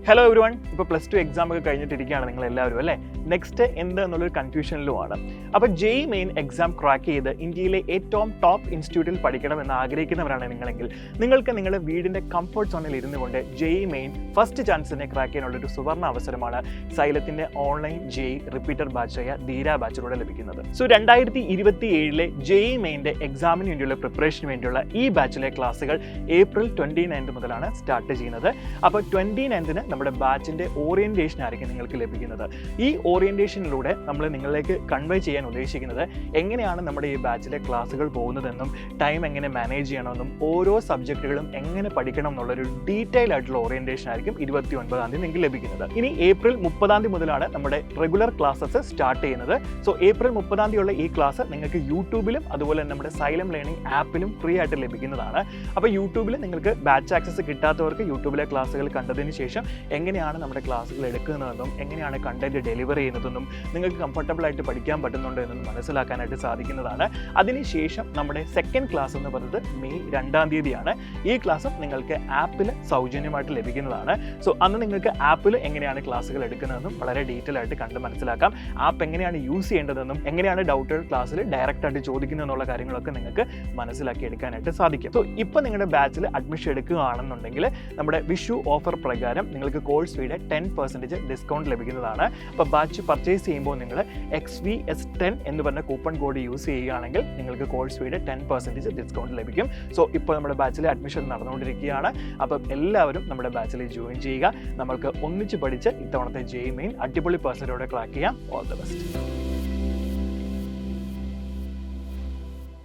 Hello every one. ഇപ്പോൾ +2 exam ഒക്കെ കഴിഞ്ഞിട്ടിരിക്കുകയാണ് നിങ്ങൾ എല്ലാവരും അല്ലേ? നെക്സ്റ്റ് എന്ത് എന്നുള്ളൊരു കൺഫ്യൂഷനിലുമാണ്. അപ്പോൾ JEE മെയിൻ എക്സാം ക്രാക്ക് ചെയ്ത് ഇന്ത്യയിലെ ഏറ്റവും ടോപ്പ് ഇൻസ്റ്റിറ്റ്യൂട്ടിൽ പഠിക്കണമെന്ന് ആഗ്രഹിക്കുന്നവരാണ് നിങ്ങളെങ്കിൽ നിങ്ങൾക്ക് നിങ്ങളുടെ വീടിൻ്റെ കംഫർട്ട് സോണിൽ ഇരുന്നു കൊണ്ട് JEE മെയിൻ ഫസ്റ്റ് ചാൻസിനെ ക്രാക്ക് ചെയ്യാനുള്ളൊരു സുവർണ്ണ അവസരമാണ് സൈലത്തിൻ്റെ ഓൺലൈൻ JEE റിപ്പീറ്റർ ബാച്ചായ ധീര ബാച്ചിലൂടെ ലഭിക്കുന്നത്. സോ 2027 JEE മെയിൻ്റെ എക്സാമിന് വേണ്ടിയുള്ള പ്രിപ്പറേഷന് വേണ്ടിയുള്ള ഈ ബാച്ചിലെ ക്ലാസ്സുകൾ ഏപ്രിൽ 29 മുതലാണ് സ്റ്റാർട്ട് ചെയ്യുന്നത്. അപ്പോൾ 29 നമ്മുടെ ബാച്ചിൻ്റെ ഓറിയൻറ്റേഷൻ ആയിരിക്കും നിങ്ങൾക്ക് ലഭിക്കുന്നത്. ഈ ഓറിയൻറ്റേഷനിലൂടെ നമ്മൾ നിങ്ങളിലേക്ക് കൺവേ ചെയ്യാൻ ഉദ്ദേശിക്കുന്നത് എങ്ങനെയാണ് നമ്മുടെ ഈ ബാച്ചിലെ ക്ലാസ്സുകൾ പോകുന്നതെന്നും ടൈം എങ്ങനെ മാനേജ് ചെയ്യണമെന്നും ഓരോ സബ്ജക്റ്റുകളും എങ്ങനെ പഠിക്കണം എന്നുള്ളൊരു ഡീറ്റെയിൽ ആയിട്ടുള്ള ഓറിയൻറ്റേഷൻ ആയിരിക്കും 29 നിങ്ങൾക്ക് ലഭിക്കുന്നത്. ഇനി ഏപ്രിൽ 30 മുതലാണ് നമ്മുടെ റെഗുലർ ക്ലാസ്സസ് സ്റ്റാർട്ട് ചെയ്യുന്നത്. സോ ഏപ്രിൽ 30 ഉള്ള ഈ ക്ലാസ് നിങ്ങൾക്ക് യൂട്യൂബിലും അതുപോലെ നമ്മുടെ സൈലം ലേണിംഗ് ആപ്പിലും ഫ്രീ ആയിട്ട് ലഭിക്കുന്നതാണ്. അപ്പോൾ യൂട്യൂബിൽ നിങ്ങൾക്ക് ബാച്ച് ആക്സസ് കിട്ടാത്തവർക്ക് യൂട്യൂബിലെ ക്ലാസ്സുകൾ കണ്ടതിന് ശേഷം എങ്ങനെയാണ് നമ്മുടെ ക്ലാസ്സുകൾ എടുക്കുന്നതെന്നും എങ്ങനെയാണ് കണ്ടന്റ് ഡെലിവർ ചെയ്യുന്നതെന്നും നിങ്ങൾക്ക് കംഫർട്ടബിൾ ആയിട്ട് പഠിക്കാൻ പറ്റുന്നുണ്ടോ എന്നും മനസ്സിലാക്കാനായിട്ട് സാധിക്കുന്നതാണ്. അതിനുശേഷം നമ്മുടെ സെക്കൻഡ് ക്ലാസ് എന്ന് പറയുന്നത് മെയ് 2 ഈ ക്ലാസ്സും നിങ്ങൾക്ക് ആപ്പിൽ സൗജന്യമായിട്ട് ലഭിക്കുന്നതാണ്. സോ അന്ന് നിങ്ങൾക്ക് ആപ്പിൽ എങ്ങനെയാണ് ക്ലാസ്സുകൾ എടുക്കുന്നതെന്നും വളരെ ഡീറ്റെയിൽ ആയിട്ട് കണ്ട് മനസ്സിലാക്കാം. ആപ്പ് എങ്ങനെയാണ് യൂസ് ചെയ്യേണ്ടതെന്നും എങ്ങനെയാണ് ഡൗട്ടുകൾ ക്ലാസ്സിൽ ഡയറക്റ്റ് ആയിട്ട് ചോദിക്കുന്നതെന്നുള്ള കാര്യങ്ങളൊക്കെ നിങ്ങൾക്ക് മനസ്സിലാക്കി എടുക്കാനായിട്ട് സാധിക്കും. സോ ഇപ്പോൾ നിങ്ങളുടെ ബാച്ചിൽ അഡ്മിഷൻ എടുക്കുകയാണെന്നുണ്ടെങ്കിൽ നമ്മുടെ വിഷു ഓഫർ പ്രകാരം നിങ്ങൾക്ക് കോഴ്സ് ഫീയുടെ 10% ഡിസ്കൗണ്ട് ലഭിക്കുന്നതാണ്. അപ്പോൾ ബാച്ച് പർച്ചേസ് ചെയ്യുമ്പോൾ നിങ്ങൾ XVS10 എന്ന് പറഞ്ഞ കൂപ്പൺ കോഡ് യൂസ് ചെയ്യുകയാണെങ്കിൽ നിങ്ങൾക്ക് കോഴ്സ് ഫീയുടെ 10% ഡിസ്കൗണ്ട് ലഭിക്കും. സോ ഇപ്പോൾ നമ്മുടെ ബാച്ചിൽ അഡ്മിഷൻ നടന്നുകൊണ്ടിരിക്കുകയാണ്. അപ്പം എല്ലാവരും നമ്മുടെ ബാച്ചിൽ ജോയിൻ ചെയ്യുക. നമ്മൾക്ക് ഒന്നിച്ച് പഠിച്ച് ഇത്തവണത്തെ JEE മെയിൻ അടിപൊളി പെർസെൻറ്റോടെ ക്രാക്ക് ചെയ്യാം. All the best.